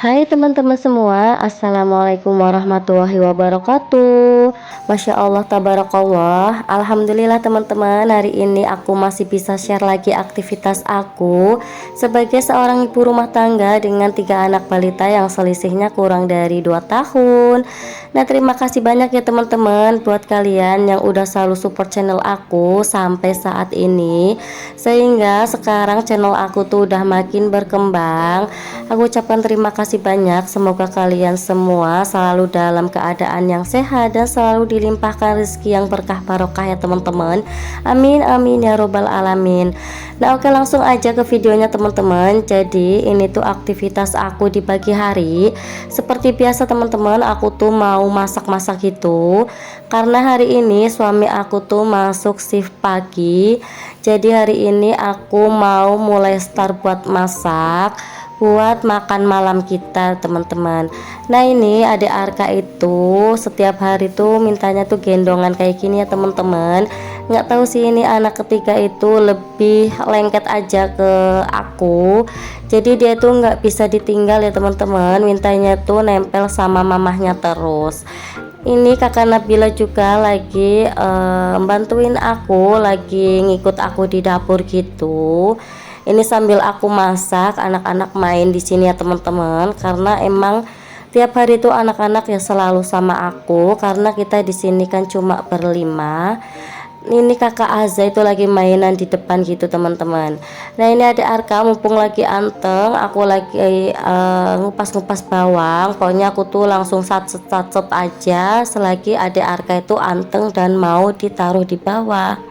Hai teman-teman semua, Assalamualaikum warahmatullahi wabarakatuh. Masya Allah, tabarakallah. Alhamdulillah teman-teman, hari ini aku masih bisa share lagi aktivitas aku sebagai seorang ibu rumah tangga dengan 3 anak balita yang selisihnya kurang dari 2 tahun. Nah, terima kasih banyak ya teman-teman buat kalian yang udah selalu support channel aku sampai saat ini, sehingga sekarang channel aku tuh udah makin berkembang. Aku ucapkan terima kasih banyak. Semoga kalian semua selalu dalam keadaan yang sehat dan selalu dilimpahkan rezeki yang berkah barokah ya teman-teman. Amin amin ya robbal alamin. Nah, oke, langsung aja ke videonya teman-teman. Jadi ini tuh aktivitas aku di pagi hari. Seperti biasa teman-teman, aku tuh mau masak-masak gitu. Karena hari ini suami aku tuh masuk shift pagi. Jadi hari ini aku mau mulai start buat masak buat makan malam kita teman-teman. Nah, ini adik Arka itu setiap hari tuh mintanya tuh gendongan kayak gini ya teman-teman. Nggak tahu sih, ini anak ketiga itu lebih lengket aja ke aku. Jadi dia tuh nggak bisa ditinggal ya teman-teman, mintanya tuh nempel sama mamahnya terus. Ini kakak Nabila juga lagi bantuin aku, lagi ngikut aku di dapur gitu. Ini sambil aku masak, anak-anak main di sini ya teman-teman. Karena emang tiap hari itu anak-anak ya selalu sama aku, karena kita di sini kan cuma berlima. Ini kakak Azza itu lagi mainan di depan gitu teman-teman. Nah, ini adik Arka mumpung lagi anteng, aku lagi ngupas-ngupas bawang. Pokoknya aku tuh langsung sat-set aja selagi adik Arka itu anteng dan mau ditaruh di bawah.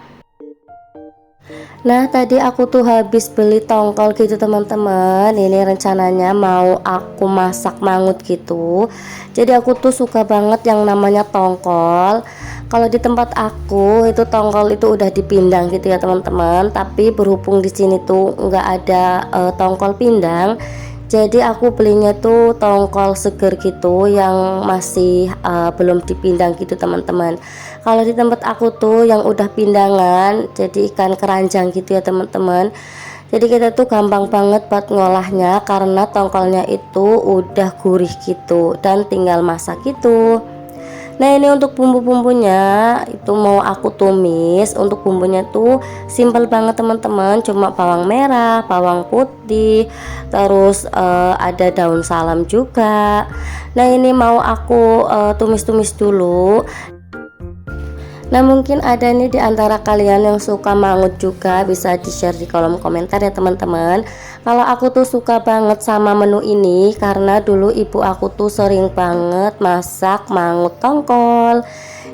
Nah, tadi aku tuh habis beli tongkol gitu teman-teman. Ini rencananya mau aku masak mangut gitu. Jadi aku tuh suka banget yang namanya tongkol. Kalau di tempat aku itu tongkol itu udah dipindang gitu ya teman-teman. Tapi berhubung di sini tuh nggak ada tongkol pindang, jadi aku belinya tuh tongkol seger gitu yang masih belum dipindang gitu teman-teman. Kalau di tempat aku tuh yang udah pindangan, jadi ikan keranjang gitu ya teman-teman. Jadi kita tuh gampang banget buat ngolahnya karena tongkolnya itu udah gurih gitu dan tinggal masak gitu. Nah, ini untuk bumbu-bumbunya itu mau aku tumis. Untuk bumbunya tuh simple banget teman-teman, cuma bawang merah, bawang putih, terus ada daun salam juga. Nah, ini mau aku tumis-tumis dulu. Nah, mungkin ada nih di antara kalian yang suka mangut juga, bisa di-share di kolom komentar ya teman-teman. Kalau aku tuh suka banget sama menu ini karena dulu ibu aku tuh sering banget masak mangut tongkol.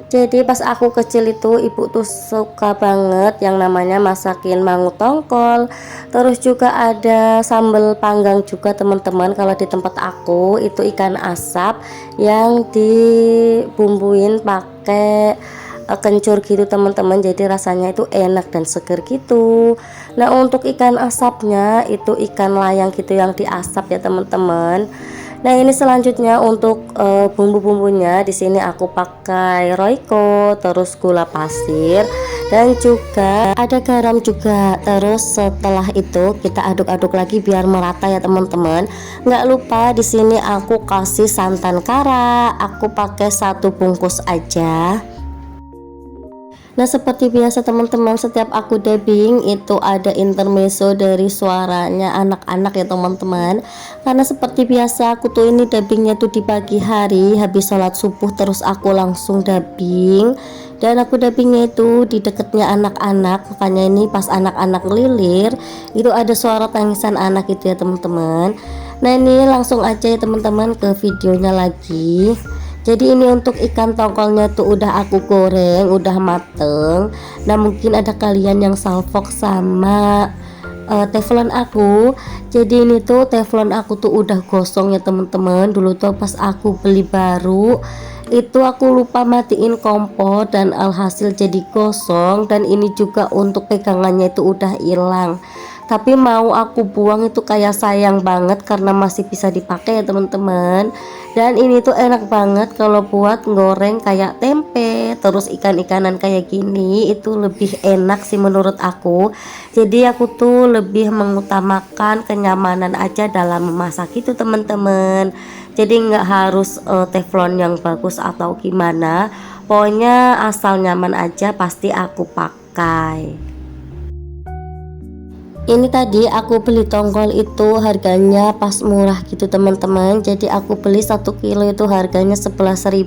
Jadi pas aku kecil itu ibu tuh suka banget yang namanya masakin mangut tongkol. Terus juga ada sambal panggang juga teman-teman. Kalau di tempat aku itu ikan asap yang dibumbuin pakai kencur gitu teman-teman, jadi rasanya itu enak dan seger gitu. Nah, untuk ikan asapnya itu ikan layang gitu yang diasap ya teman-teman. Nah, ini selanjutnya untuk bumbu-bumbunya di sini aku pakai Royco, terus gula pasir dan juga ada garam juga. Terus setelah itu kita aduk-aduk lagi biar merata ya teman-teman. Nggak lupa di sini aku kasih santan kara, aku pakai 1 bungkus aja. Nah, seperti biasa teman-teman, setiap aku dubbing itu ada intermezzo dari suaranya anak-anak ya teman-teman. Karena seperti biasa aku tuh ini dubbingnya tuh di pagi hari habis sholat subuh, terus aku langsung dubbing. Dan aku dubbingnya itu di deketnya anak-anak, makanya ini pas anak-anak lilir itu ada suara tangisan anak itu ya teman-teman. Nah, ini langsung aja ya teman-teman ke videonya lagi. Jadi ini untuk ikan tongkolnya tuh udah aku goreng, udah mateng. Nah, mungkin ada kalian yang salfok sama teflon aku. Jadi ini tuh teflon aku tuh udah gosong ya teman-teman. Dulu tuh pas aku beli baru itu aku lupa matiin kompor dan alhasil jadi gosong. Dan ini juga untuk pegangannya itu udah hilang. Tapi mau aku buang itu kayak sayang banget karena masih bisa dipakai ya teman-teman. Dan ini tuh enak banget kalau buat goreng kayak tempe, terus ikan-ikanan kayak gini itu lebih enak sih menurut aku. Jadi aku tuh lebih mengutamakan kenyamanan aja dalam memasak itu teman-teman. Jadi nggak harus teflon yang bagus atau gimana, pokoknya asal nyaman aja pasti aku pakai. Ini tadi aku beli tongkol itu harganya pas murah gitu teman-teman. Jadi aku beli 1 kilo itu harganya 11.000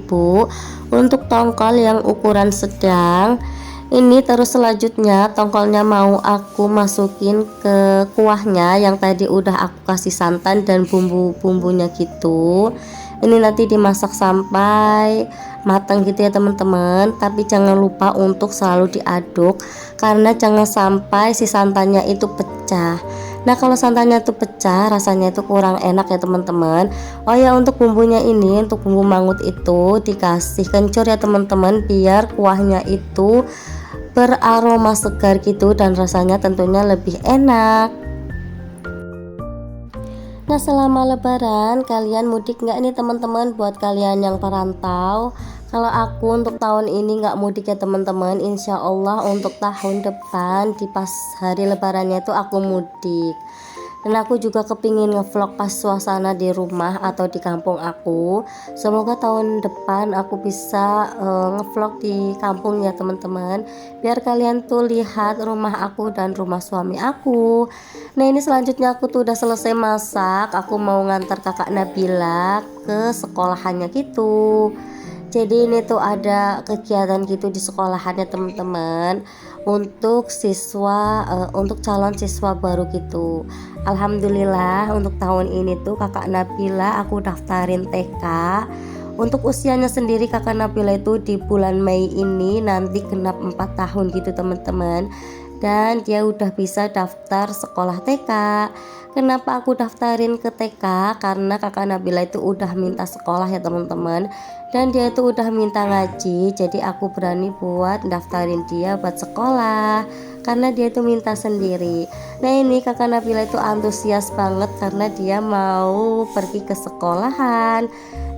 untuk tongkol yang ukuran sedang. Ini terus selanjutnya tongkolnya mau aku masukin ke kuahnya yang tadi udah aku kasih santan dan bumbu-bumbunya gitu. Ini nanti dimasak sampai matang gitu ya teman-teman, tapi jangan lupa untuk selalu diaduk karena jangan sampai si santannya itu pecah. Nah kalau santannya itu pecah rasanya itu kurang enak ya teman-teman. Oh ya, untuk bumbunya ini, untuk bumbu mangut itu dikasih kencur ya teman-teman, biar kuahnya itu beraroma segar gitu dan rasanya tentunya lebih enak. Nah selama lebaran kalian mudik nggak nih teman-teman? Buat kalian yang perantau, kalau aku untuk tahun ini nggak mudik ya teman-teman. Insya Allah untuk tahun depan di pas hari lebarannya itu aku mudik. Dan aku juga kepingin ngevlog pas suasana di rumah atau di kampung aku. Semoga tahun depan aku bisa ngevlog di kampung ya teman-teman, biar kalian tuh lihat rumah aku dan rumah suami aku. Nah ini selanjutnya aku tuh udah selesai masak. Aku mau ngantar kakak Nabila ke sekolahannya gitu. Jadi ini tuh ada kegiatan gitu di sekolahannya teman-teman, untuk siswa untuk calon siswa baru gitu. Alhamdulillah untuk tahun ini tuh kakak Nabila aku daftarin TK. Untuk usianya sendiri kakak Nabila itu di bulan Mei ini nanti genap 4 tahun gitu teman-teman, dan dia udah bisa daftar sekolah TK. Kenapa aku daftarin ke TK? Karena kakak Nabila itu udah minta sekolah ya teman-teman, dan dia itu udah minta ngaji. Jadi aku berani buat daftarin dia buat sekolah karena dia itu minta sendiri. Nah ini kakak Nabila itu antusias banget karena dia mau pergi ke sekolahan.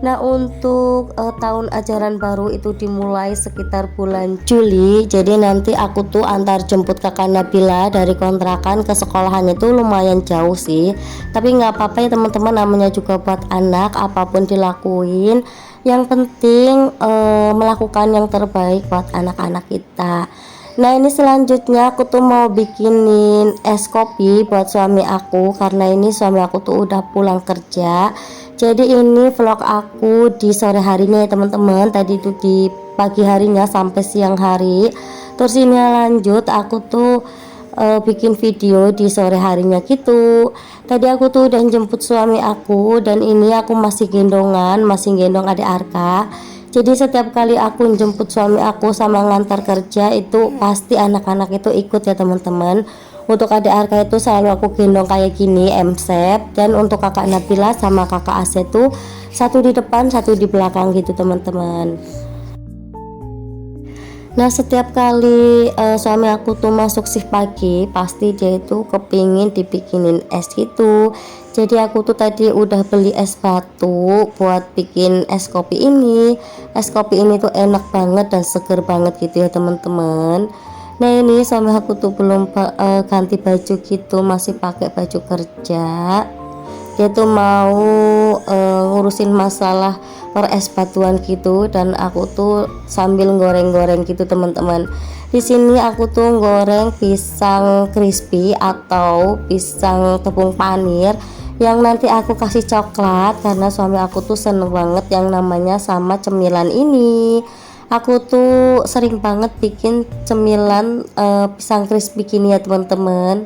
Nah untuk tahun ajaran baru itu dimulai sekitar bulan Juli. Jadi nanti aku tuh antar jemput kakak Nabila dari kontrakan ke sekolahannya itu lumayan jauh sih. Tapi nggak apa-apa ya teman-teman, namanya juga buat anak, apapun dilakuin. Yang penting melakukan yang terbaik buat anak-anak kita. Nah ini selanjutnya aku tuh mau bikinin es kopi buat suami aku karena ini suami aku tuh udah pulang kerja. Jadi ini vlog aku di sore harinya ya teman-teman. Tadi itu di pagi harinya sampai siang hari. Terus ini lanjut aku tuh bikin video di sore harinya gitu. Tadi aku tuh udah jemput suami aku dan ini aku masih gendong adik Arka. Jadi setiap kali aku jemput suami aku sama ngantar kerja itu pasti anak-anak itu ikut ya teman-teman. Untuk adik Arka itu selalu aku gendong kayak gini M-shape, dan untuk kakak Nabila sama kakak Ase tuh satu di depan satu di belakang gitu teman-teman. Nah setiap kali suami aku tuh masuk shift pagi pasti dia itu kepingin dibikinin es gitu. Jadi aku tuh tadi udah beli es batu buat bikin es kopi ini. Es kopi ini tuh enak banget dan seger banget gitu ya teman-teman. Nah ini suami aku tuh belum ganti baju gitu, masih pakai baju kerja. Dia tuh mau ngurusin masalah per es batuan gitu, dan aku tuh sambil goreng-goreng gitu teman-teman. Di sini aku tuh goreng pisang crispy atau pisang tepung panir yang nanti aku kasih coklat karena suami aku tuh seneng banget yang namanya sama cemilan ini. Aku tuh sering banget bikin cemilan pisang crispy gini ya teman-teman.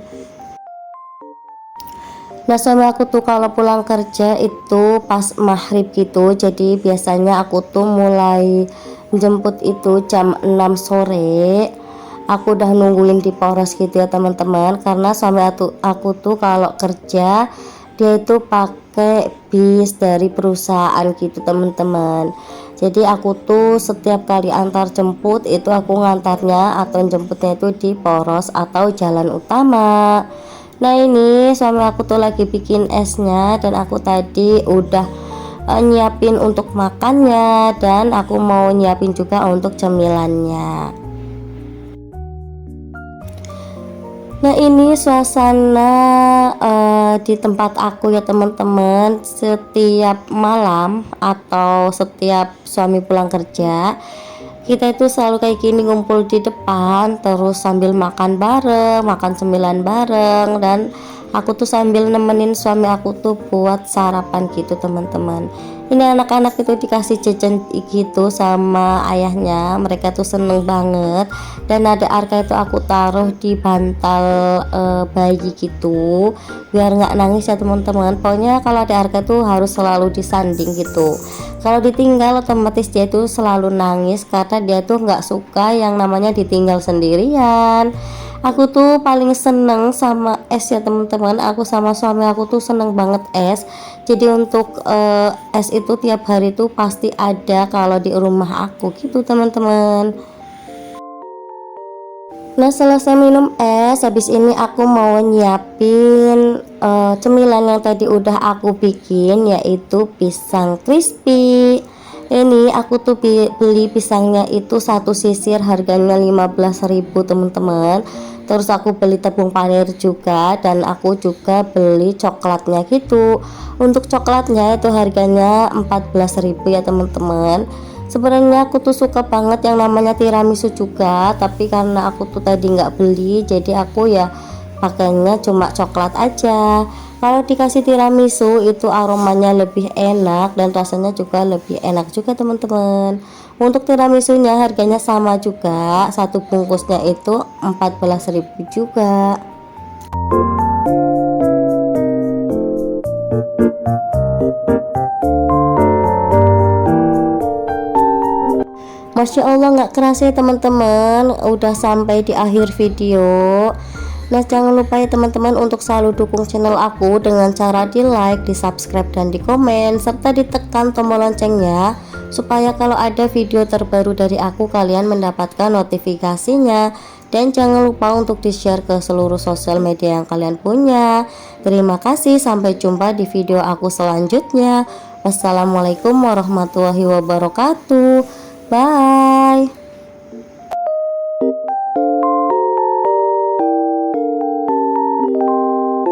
Nah suami aku tuh kalau pulang kerja itu pas maghrib gitu. Jadi biasanya aku tuh mulai jemput itu jam 6 sore. Aku udah nungguin di poros gitu ya teman-teman, karena suami aku tuh kalau kerja dia itu pakai bis dari perusahaan gitu teman-teman. Jadi aku tuh setiap kali antar jemput itu aku ngantarnya atau jemputnya itu di poros atau jalan utama. Nah ini suami aku tuh lagi bikin esnya, dan aku tadi udah nyiapin untuk makannya, dan aku mau nyiapin juga untuk cemilannya. Nah, ini suasana di tempat aku ya teman-teman. Setiap malam atau setiap suami pulang kerja, kita itu selalu kayak gini, ngumpul di depan terus sambil makan bareng, makan cemilan bareng, dan aku tuh sambil nemenin suami aku tuh buat sarapan gitu teman-teman. Ini anak-anak itu dikasih jajan gitu sama ayahnya, mereka tuh seneng banget. Dan ada Arka itu aku taruh di bantal bayi gitu biar nggak nangis ya teman-teman. Pokoknya kalau ada Arka tuh harus selalu disanding gitu. Kalau ditinggal otomatis dia tuh selalu nangis karena dia tuh nggak suka yang namanya ditinggal sendirian. Aku tuh paling seneng sama es ya teman-teman. Aku sama suami aku tuh seneng banget es. Jadi untuk es itu tiap hari tuh pasti ada kalau di rumah aku gitu teman-teman. Nah, selesai minum es, habis ini aku mau nyiapin cemilan yang tadi udah aku bikin, yaitu pisang crispy. Ini aku tuh beli pisangnya itu satu sisir, harganya 15.000 teman-teman. Terus aku beli tepung panir juga, dan aku juga beli coklatnya gitu. Untuk coklatnya itu harganya 14.000 ya teman-teman. Sebenarnya aku tuh suka banget yang namanya tiramisu juga, tapi karena aku tuh tadi nggak beli, jadi aku ya pakainya cuma coklat aja. Kalau dikasih tiramisu itu aromanya lebih enak dan rasanya juga lebih enak juga teman-teman. Untuk tiramisunya harganya sama juga, satu bungkusnya itu 14.000 juga. Masya Allah, nggak kerasa ya teman-teman, udah sampai di akhir video. Nah, jangan lupa ya teman-teman untuk selalu dukung channel aku dengan cara di like, di subscribe, dan di komen, serta ditekan tombol loncengnya supaya kalau ada video terbaru dari aku kalian mendapatkan notifikasinya. Dan jangan lupa untuk di share ke seluruh sosial media yang kalian punya. Terima kasih, sampai jumpa di video aku selanjutnya. Wassalamualaikum warahmatullahi wabarakatuh. Bye.